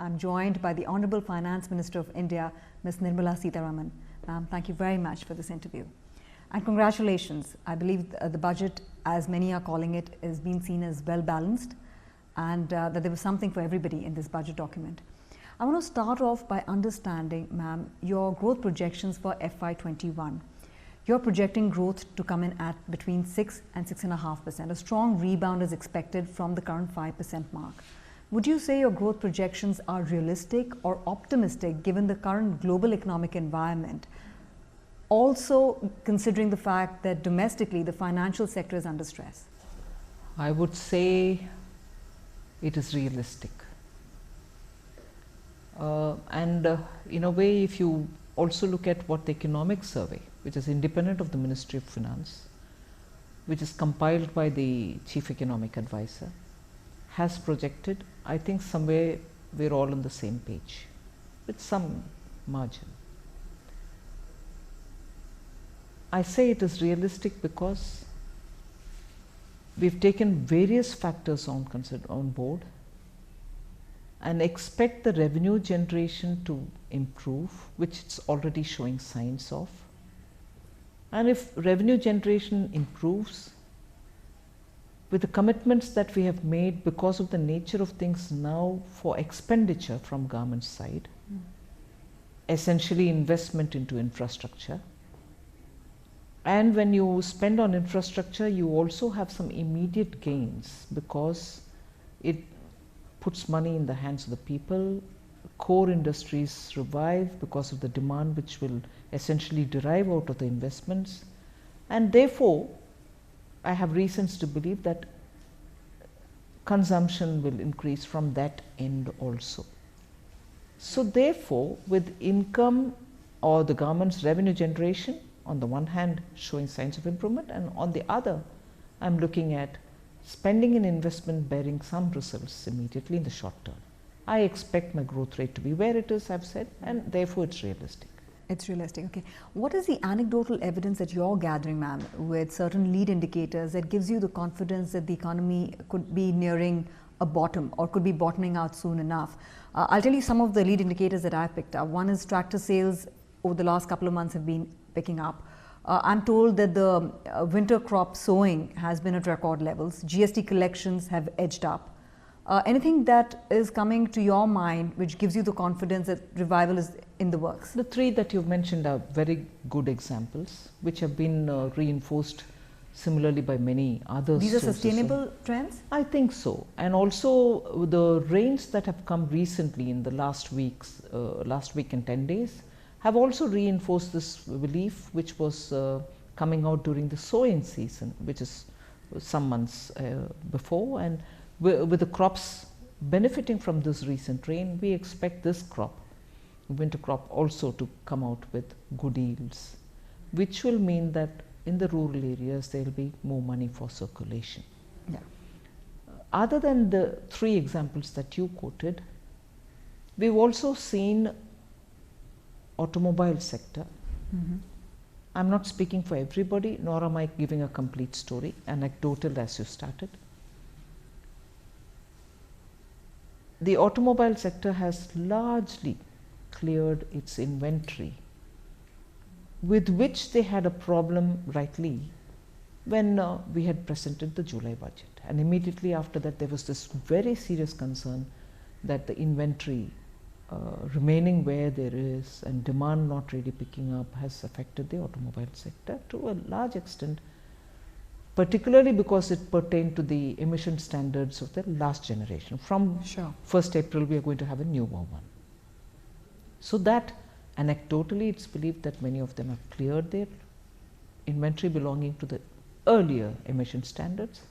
I'm joined by the Honourable Finance Minister of India, Ms. Nirmala Sitharaman. Ma'am, thank you very much for this interview. And congratulations. I believe the budget, as many are calling it, is being seen as well balanced, and that there was something for everybody in this budget document. I want to start off by understanding, ma'am, your growth projections for FY21. You're projecting growth to come in at between 6 and 6.5%. A strong rebound is expected from the current 5% mark. Would you say your growth projections are realistic or optimistic given the current global economic environment? Also considering the fact that domestically the financial sector is under stress. I would say it is realistic. In a way, if you also look at what the economic survey, which is independent of the Ministry of Finance, which is compiled by the Chief Economic Advisor, has projected, I think somewhere we're all on the same page with some margin. I say it is realistic because we've taken various factors on board and expect the revenue generation to improve, which it's already showing signs of. And if revenue generation improves, with the commitments that we have made because of the nature of things now for expenditure from government side, essentially investment into infrastructure. And when you spend on infrastructure, you also have some immediate gains because it puts money in the hands of the people. Core industries revive because of the demand which will essentially derive out of the investments. And therefore, I have reasons to believe that consumption will increase from that end also. So therefore, with income or the government's revenue generation on the one hand showing signs of improvement, and on the other I am looking at spending and investment bearing some results immediately in the short term. I expect my growth rate to be where it is, I've said, and therefore it's realistic. It's realistic, okay. What is the anecdotal evidence that you're gathering, ma'am, with certain lead indicators that gives you the confidence that the economy could be nearing a bottom or could be bottoming out soon enough? I'll tell you some of the lead indicators that I've picked up. One is tractor sales over the last couple of months have been picking up. I'm told that the winter crop sowing has been at record levels. GST collections have edged up. Anything that is coming to your mind which gives you the confidence that revival is in the works? The three that you've mentioned are very good examples which have been reinforced similarly by many other These are sources. sustainable trends? I think so. And also the rains that have come recently in the last week and 10 days have also reinforced this belief which was coming out during the sowing season, which is some months before. And with the crops benefiting from this recent rain, we expect this crop, winter crop, also to come out with good yields, which will mean that in the rural areas there will be more money for circulation. Yeah. Other than the three examples that you quoted, we've also seen automobile sector. I'm not speaking for everybody, nor am I giving a complete story, anecdotal as you started. The automobile sector has largely cleared its inventory, with which they had a problem rightly when we had presented the July budget. And immediately after that there was this very serious concern that the inventory remaining where there is and demand not really picking up has affected the automobile sector to a large extent, particularly because it pertained to the emission standards of the last generation. From 1st April we are going to have a newer one. So that anecdotally it's believed that many of them have cleared their inventory belonging to the earlier emission standards.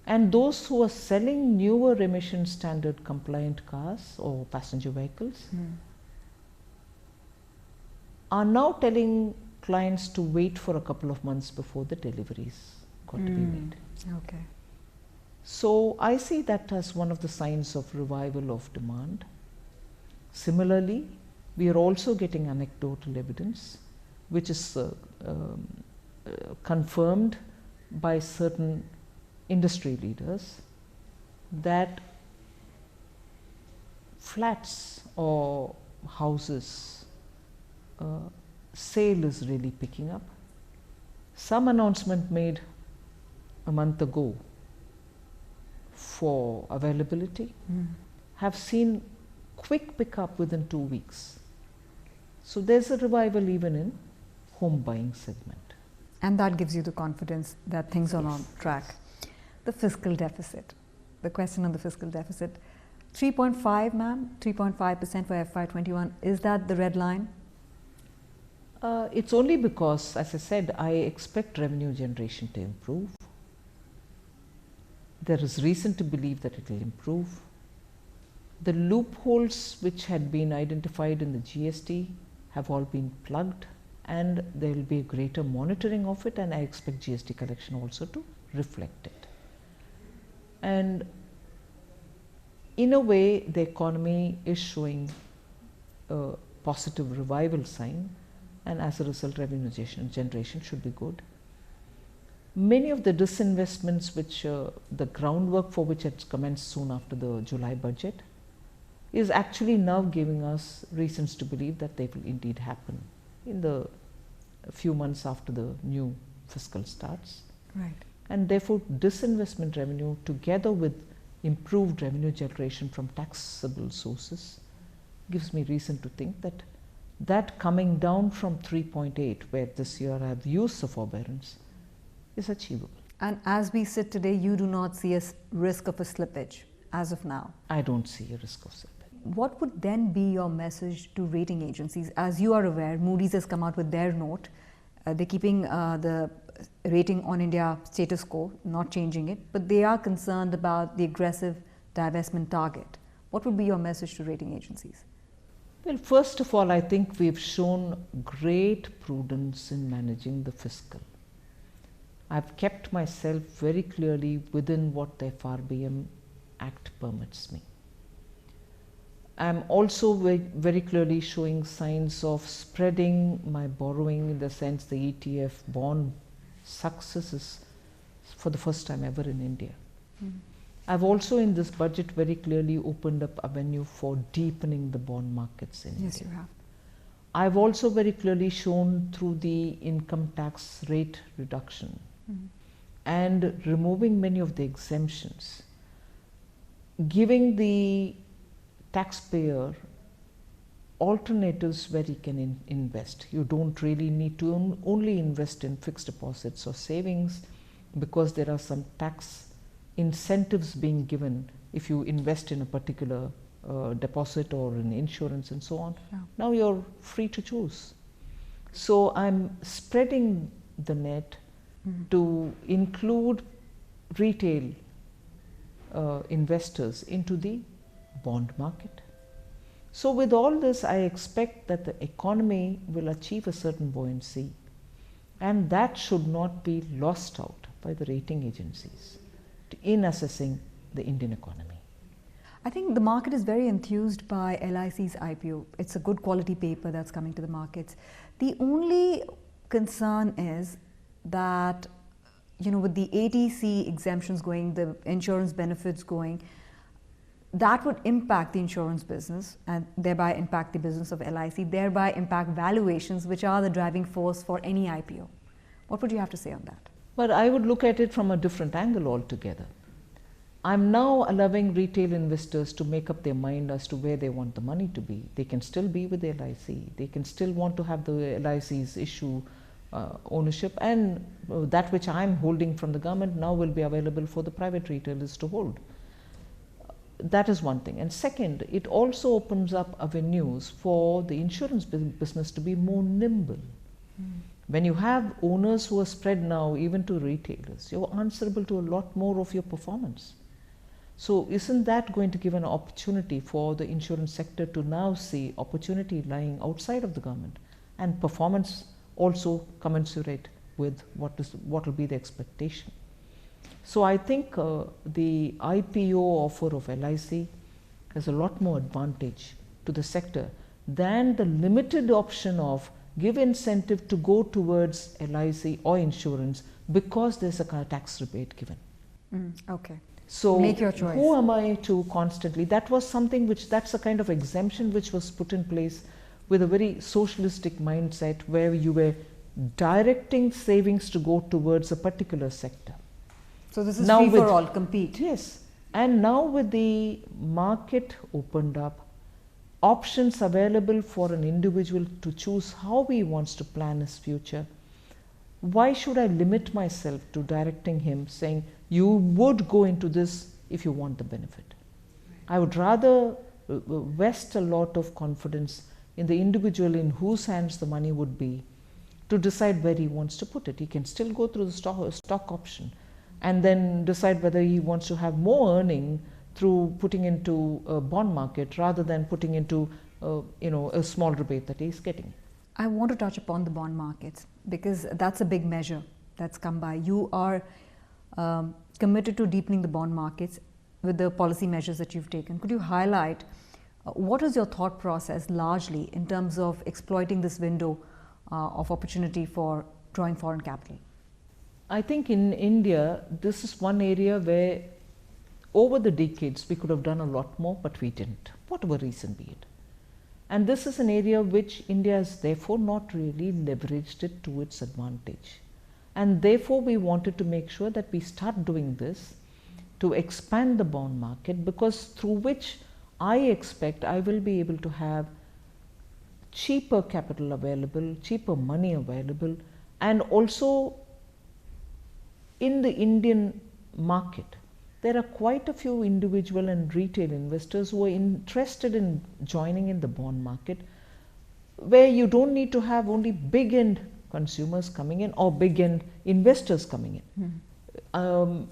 And those who are selling newer emission standard compliant cars or passenger vehicles are now telling clients to wait for a couple of months before the deliveries got to be made. Okay. So I see that as one of the signs of revival of demand. Similarly, we are also getting anecdotal evidence which is confirmed by certain industry leaders that flats or houses sale is really picking up. Some announcement made a month ago for availability have seen quick pickup within 2 weeks. So there's a revival even in home buying segment. And that gives you the confidence that things are on track. The fiscal deficit. The question on the fiscal deficit. 3.5, ma'am, 3.5% for FY21. Is that the red line? It's only because, as I said, I expect revenue generation to improve. There is reason to believe that it will improve. The loopholes which had been identified in the GST have all been plugged, and there will be a greater monitoring of it, and I expect GST collection also to reflect it. And in a way, the economy is showing a positive revival sign, and as a result, revenue generation should be good. Many of the disinvestments which the groundwork for which had commenced soon after the July budget is actually now giving us reasons to believe that they will indeed happen in the few months after the new fiscal starts. Right. And therefore, disinvestment revenue together with improved revenue generation from taxable sources gives me reason to think that that coming down from 3.8, where this year I have used the forbearance, is achievable. And as we sit today, you do not see a risk of a slippage as of now? I don't see a risk of slippage. What would then be your message to rating agencies? As you are aware, Moody's has come out with their note. They're keeping the rating on India status quo, not changing it, but they are concerned about the aggressive divestment target. What would be your message to rating agencies? Well, first of all, I think we've shown great prudence in managing the fiscal. I've kept myself very clearly within what the FRBM Act permits me. I'm also very clearly showing signs of spreading my borrowing, in the sense the ETF bond success is for the first time ever in India. I've also in this budget very clearly opened up avenue for deepening the bond markets in India. Yes, you have. I've also very clearly shown through the income tax rate reduction and removing many of the exemptions, giving the taxpayer alternatives where he can invest. You don't really need to only invest in fixed deposits or savings, because there are some tax incentives being given if you invest in a particular deposit or in insurance and so on. Yeah. Now you're free to choose. So I'm spreading the net to include retail investors into the bond market. So with all this, I expect that the economy will achieve a certain buoyancy, and that should not be lost out by the rating agencies in assessing the Indian economy. I think the market is very enthused by LIC's IPO. It's a good quality paper that's coming to the markets. The only concern is that, with the ATC exemptions going, the insurance benefits going, that would impact the insurance business and thereby impact the business of LIC, thereby impact valuations, which are the driving force for any IPO. What would you have to say on that? But I would look at it from a different angle altogether. I'm now allowing retail investors to make up their mind as to where they want the money to be. They can still be with the LIC. They can still want to have the LIC's issue ownership, and that which I'm holding from the government now will be available for the private retailers to hold. That is one thing. And second, it also opens up avenues for the insurance business to be more nimble. When you have owners who are spread now even to retailers, you're answerable to a lot more of your performance. So isn't that going to give an opportunity for the insurance sector to now see opportunity lying outside of the government, and performance also commensurate with what will be the expectation? So I think the IPO offer of LIC has a lot more advantage to the sector than the limited option of give incentive to go towards LIC or insurance because there's a tax rebate given. Okay. So make your choice. Who am I to constantly? That was something which, that's a kind of exemption which was put in place with a very socialistic mindset, where you were directing savings to go towards a particular sector. So this is Now free with, for all, compete. Yes. And now with the market opened up, options available for an individual to choose how he wants to plan his future, why should I limit myself to directing him, saying you would go into this if you want the benefit? I would rather vest a lot of confidence in the individual in whose hands the money would be to decide where he wants to put it. He can still go through the stock option and then decide whether he wants to have more earning through putting into a bond market rather than putting into a small rebate that he's getting. I want to touch upon the bond markets because that's a big measure that's come by. You are committed to deepening the bond markets with the policy measures that you've taken. Could you highlight what is your thought process largely in terms of exploiting this window of opportunity for drawing foreign capital? I think in India, this is one area where over the decades we could have done a lot more, but we didn't, whatever reason be it. And this is an area which India has therefore not really leveraged it to its advantage. And therefore we wanted to make sure that we start doing this to expand the bond market, because through which I expect I will be able to have cheaper capital available, cheaper money available, and also in the Indian market, there are quite a few individual and retail investors who are interested in joining in the bond market, where you don't need to have only big end consumers coming in or big end investors coming in.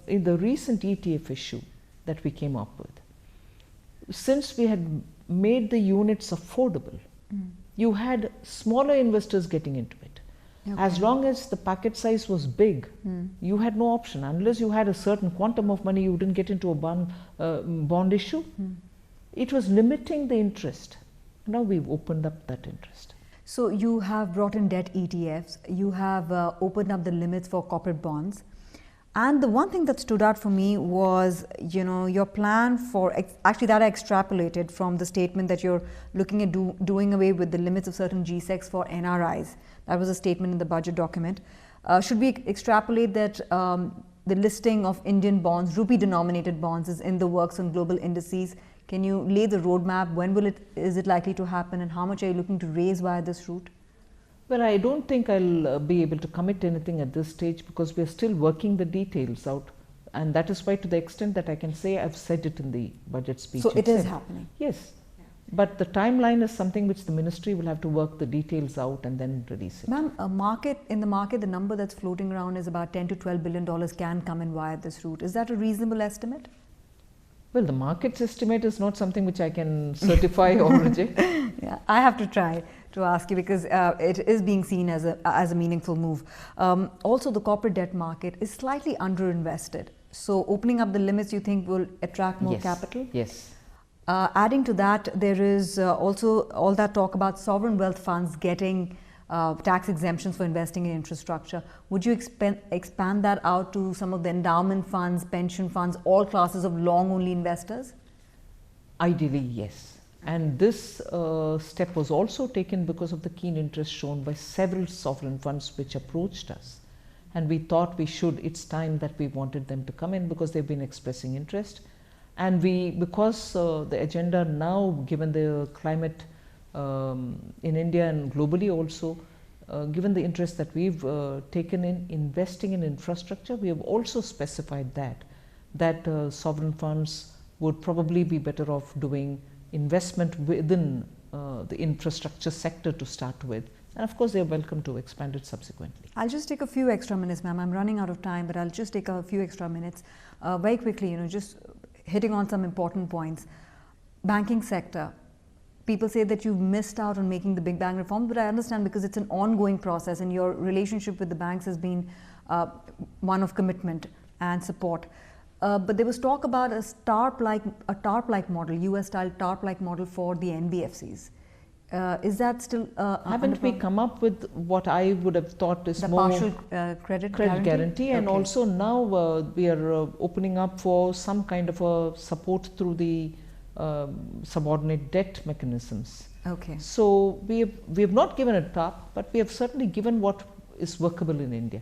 In the recent ETF issue that we came up with, since we had made the units affordable, you had smaller investors getting into it. Okay. As long as the packet size was big, you had no option. Unless you had a certain quantum of money, you didn't get into a bond issue. It was limiting the interest. Now we've opened up that interest. So you have brought in debt ETFs, you have opened up the limits for corporate bonds. And the one thing that stood out for me was, your plan for, actually that I extrapolated from the statement that you're looking at doing away with the limits of certain GSECs for NRIs. That was a statement in the budget document. Should we extrapolate that the listing of Indian bonds, rupee denominated bonds, is in the works on global indices? Can you lay the roadmap? When is it likely to happen, and how much are you looking to raise via this route? Well, I don't think I'll be able to commit anything at this stage, because we're still working the details out, and that is why, to the extent that I can say, I've said it in the budget speech. So it is happening? Yes. But the timeline is something which the ministry will have to work the details out and then release it. Ma'am, in the market, the number that's floating around is about $10 to $12 billion can come in via this route. Is that a reasonable estimate? Well, the market's estimate is not something which I can certify or reject. Yeah, I have to try to ask you, because it is being seen as a meaningful move. Also, the corporate debt market is slightly underinvested. So opening up the limits, you think, will attract more capital? Yes. Adding to that, there is also all that talk about sovereign wealth funds getting tax exemptions for investing in infrastructure. Would you expand that out to some of the endowment funds, pension funds, all classes of long-only investors? Ideally, yes. And this step was also taken because of the keen interest shown by several sovereign funds which approached us. And we thought it's time that we wanted them to come in, because they've been expressing interest. And because the agenda now, given the climate in India and globally also, given the interest that we've taken in investing in infrastructure, we have also specified that sovereign funds would probably be better off doing investment within the infrastructure sector to start with. And of course, they are welcome to expand it subsequently. I'll just take a few extra minutes, ma'am. I'm running out of time, but I'll just take a few extra minutes. Very quickly, just hitting on some important points. Banking sector. People say that you've missed out on making the big bang reforms, but I understand, because it's an ongoing process and your relationship with the banks has been one of commitment and support. But there was talk about a TARP-like model, US-style TARP-like model for the NBFCs. Is that still haven't we come up with what I would have thought is the more partial credit guarantee? And Okay. also now we are opening up for some kind of a support through the subordinate debt mechanisms. Okay. So we have not given a top, but we have certainly given what is workable in India.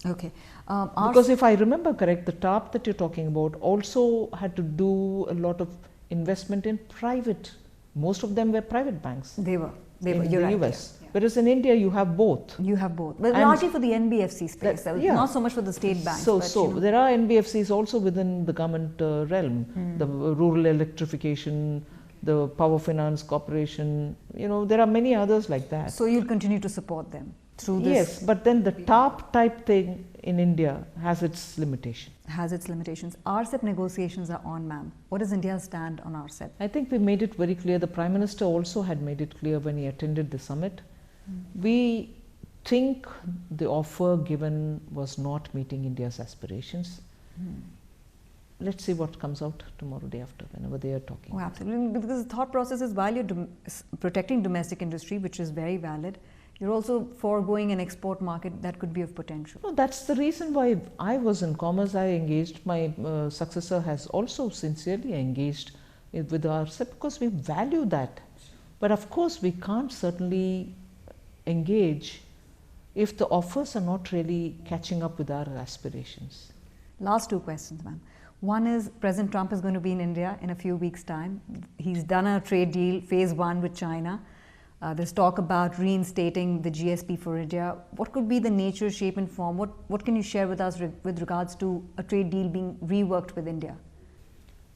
Okay. Because if I remember correct, the top that you're talking about also had to do a lot of investment in private. Most of them were private banks. They were. In You're the right, US. yeah. Whereas in India, you have both. You have both, but And largely for the NBFC space, yeah. not so much for the state banks. So, but, there are NBFCs also within the government realm, the rural electrification, the Power Finance Corporation, there are many others like that. So you'll continue to support them through this? Yes, but then the top type thing in India has its limitation. Has its limitations. RCEP negotiations are on, ma'am. What is India's stand on RCEP? I think we made it very clear. The Prime Minister also had made it clear when he attended the summit. We think the offer given was not meeting India's aspirations. Let's see what comes out tomorrow, day after, whenever they are talking. Oh, absolutely. Because the thought process is while you're protecting domestic industry, which is very valid, you're also foregoing an export market that could be of potential. No, that's the reason why I was in commerce. I engaged. My successor has also sincerely engaged with RCEP because we value that. But of course, we can't certainly engage if the offers are not really catching up with our aspirations. Last two questions, ma'am. One is President Trump is going to be in India in a few weeks' time. He's done a trade deal, phase 1 with China. There's talk about reinstating the GSP for India. What could be the nature, shape and form? What can you share with us with regards to a trade deal being reworked with India?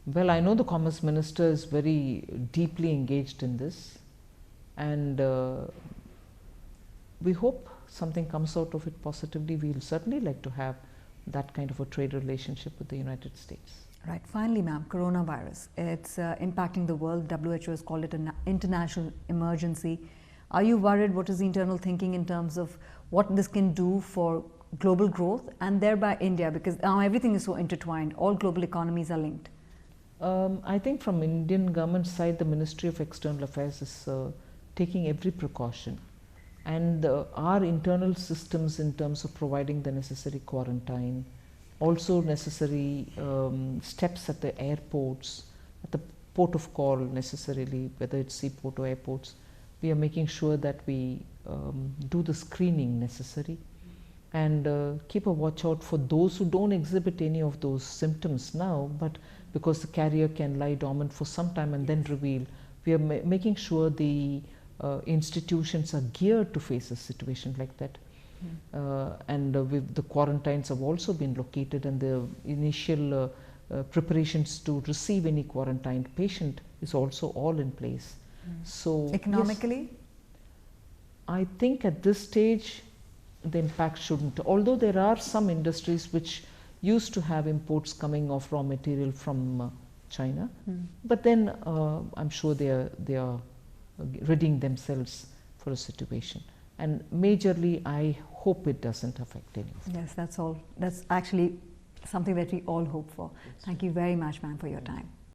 Well, I know the Commerce Minister is very deeply engaged in this, and we hope something comes out of it positively. We'll certainly like to have that kind of a trade relationship with the United States. Right. Finally, ma'am, coronavirus. It's impacting the world. WHO has called it an international emergency. Are you worried? What is the internal thinking in terms of what this can do for global growth and thereby India? Because now everything is so intertwined. All global economies are linked. I think from Indian government side, the Ministry of External Affairs is taking every precaution. And our internal systems in terms of providing the necessary quarantine, also necessary steps at the airports, at the port of call necessarily, whether it's seaport or airports, we are making sure that we do the screening necessary and keep a watch out for those who don't exhibit any of those symptoms now, but because the carrier can lie dormant for some time and then reveal, we are making sure the institutions are geared to face a situation like that. And the quarantines have also been located, and the initial preparations to receive any quarantined patient is also all in place. So economically? Yes, I think at this stage the impact shouldn't, although there are some industries which used to have imports coming of raw material from China, but then I'm sure they are ridding themselves for a situation, and majorly I hope it doesn't affect any of them. Yes, that's all. That's actually something that we all hope for. Thank you very much, ma'am, for your time.